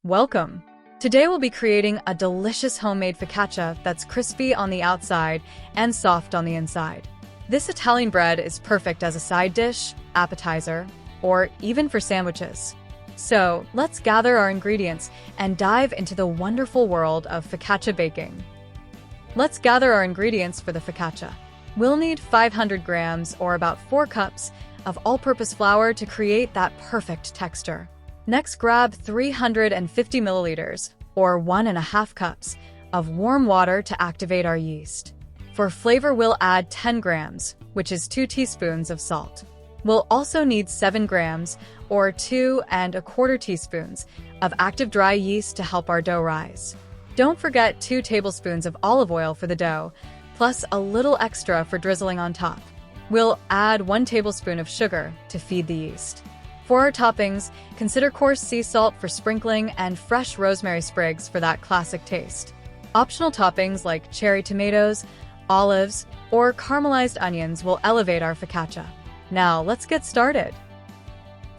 Welcome! Today we'll be creating a delicious homemade focaccia that's crispy on the outside and soft on the inside. This Italian bread is perfect as a side dish, appetizer, or even for sandwiches. So, let's gather our ingredients and dive into the wonderful world of focaccia baking. Let's gather our ingredients for the focaccia. We'll need 500 grams or about 4 cups of all-purpose flour to create that perfect texture. Next, grab 350 milliliters, or 1.5 cups, of warm water to activate our yeast. For flavor, we'll add 10 grams, which is 2 teaspoons of salt. We'll also need 7 grams, or 2¼ teaspoons, of active dry yeast to help our dough rise. Don't forget 2 tablespoons of olive oil for the dough, plus a little extra for drizzling on top. We'll add 1 tablespoon of sugar to feed the yeast. For our toppings, consider coarse sea salt for sprinkling and fresh rosemary sprigs for that classic taste. Optional toppings like cherry tomatoes, olives, or caramelized onions will elevate our focaccia. Now, let's get started.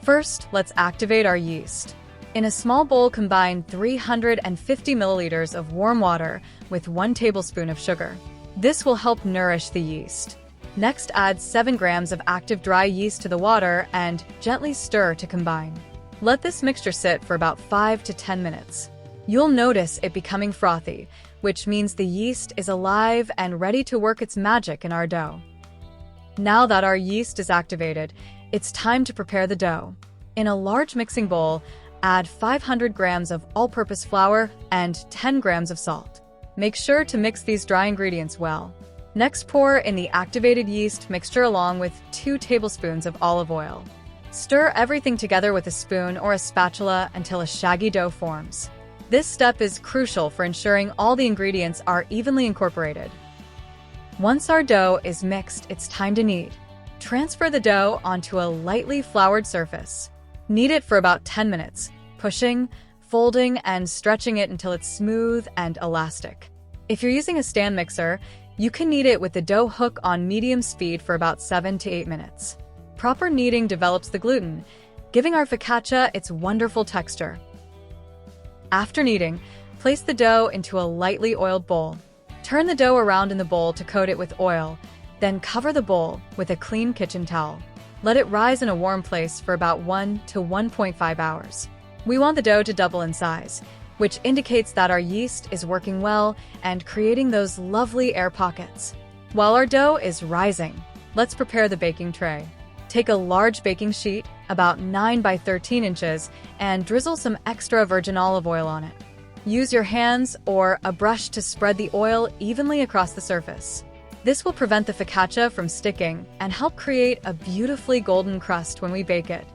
First, let's activate our yeast. In a small bowl, combine 350 milliliters of warm water with 1 tablespoon of sugar. This will help nourish the yeast. Next, add 7 grams of active dry yeast to the water and gently stir to combine. Let this mixture sit for about 5 to 10 minutes. You'll notice it becoming frothy, which means the yeast is alive and ready to work its magic in our dough. Now that our yeast is activated, it's time to prepare the dough. In a large mixing bowl, add 500 grams of all-purpose flour and 10 grams of salt. Make sure to mix these dry ingredients well. Next, pour in the activated yeast mixture along with 2 tablespoons of olive oil. Stir everything together with a spoon or a spatula until a shaggy dough forms. This step is crucial for ensuring all the ingredients are evenly incorporated. Once our dough is mixed, it's time to knead. Transfer the dough onto a lightly floured surface. Knead it for about 10 minutes, pushing, folding, and stretching it until it's smooth and elastic. If you're using a stand mixer, you can knead it with the dough hook on medium speed for about 7 to 8 minutes. Proper kneading develops the gluten, giving our focaccia its wonderful texture. After kneading, place the dough into a lightly oiled bowl. Turn the dough around in the bowl to coat it with oil, then cover the bowl with a clean kitchen towel. Let it rise in a warm place for about 1 to 1.5 hours. We want the dough to double in size, which indicates that our yeast is working well and creating those lovely air pockets. While our dough is rising, let's prepare the baking tray. Take a large baking sheet, about 9 by 13 inches, and drizzle some extra virgin olive oil on it. Use your hands or a brush to spread the oil evenly across the surface. This will prevent the focaccia from sticking and help create a beautifully golden crust when we bake it.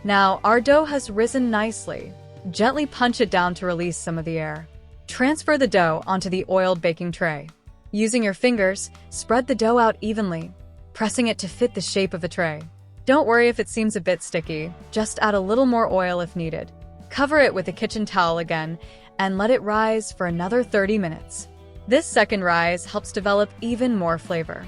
Now, our dough has risen nicely. Gently punch it down to release some of the air. Transfer the dough onto the oiled baking tray. Using your fingers, spread the dough out evenly, pressing it to fit the shape of the tray. Don't worry if it seems a bit sticky, just add a little more oil if needed. Cover it with a kitchen towel again and let it rise for another 30 minutes. This second rise helps develop even more flavor.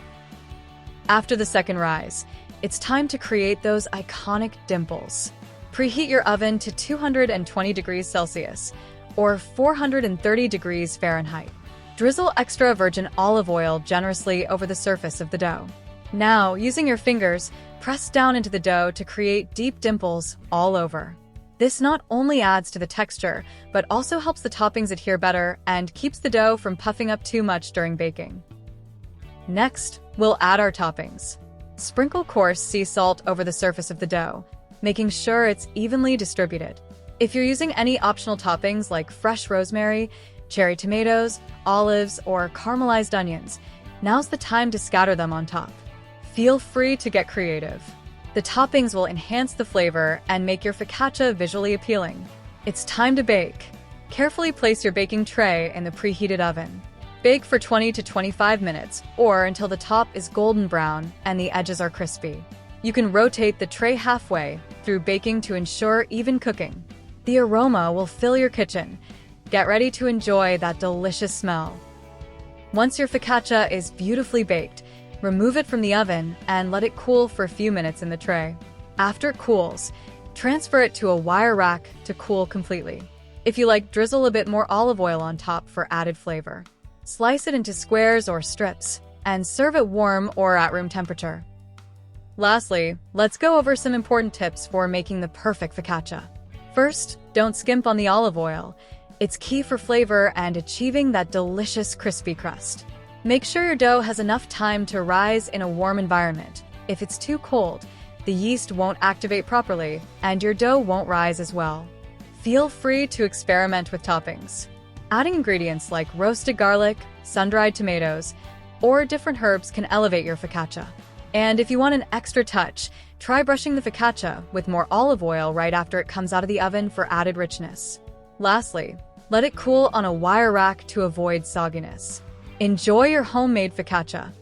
After the second rise, it's time to create those iconic dimples. Preheat your oven to 220 degrees Celsius, or 430 degrees Fahrenheit. Drizzle extra virgin olive oil generously over the surface of the dough. Now, using your fingers, press down into the dough to create deep dimples all over. This not only adds to the texture, but also helps the toppings adhere better and keeps the dough from puffing up too much during baking. Next, we'll add our toppings. Sprinkle coarse sea salt over the surface of the dough, making sure it's evenly distributed. If you're using any optional toppings like fresh rosemary, cherry tomatoes, olives, or caramelized onions, now's the time to scatter them on top. Feel free to get creative. The toppings will enhance the flavor and make your focaccia visually appealing. It's time to bake. Carefully place your baking tray in the preheated oven. Bake for 20 to 25 minutes, or until the top is golden brown and the edges are crispy. You can rotate the tray halfway through baking to ensure even cooking. The aroma will fill your kitchen. Get ready to enjoy that delicious smell. Once your focaccia is beautifully baked, remove it from the oven and let it cool for a few minutes in the tray. After it cools, Transfer it to a wire rack to cool completely. If you like, drizzle a bit more olive oil on top for added flavor. Slice it into squares or strips, and serve it warm or at room temperature. Lastly, let's go over some important tips for making the perfect focaccia. First, don't skimp on the olive oil. It's key for flavor and achieving that delicious crispy crust. Make sure your dough has enough time to rise in a warm environment. If it's too cold, the yeast won't activate properly, and your dough won't rise as well. Feel free to experiment with toppings. Adding ingredients like roasted garlic, sun-dried tomatoes, or different herbs can elevate your focaccia. And if you want an extra touch, try brushing the focaccia with more olive oil right after it comes out of the oven for added richness. Lastly, let it cool on a wire rack to avoid sogginess. Enjoy your homemade focaccia.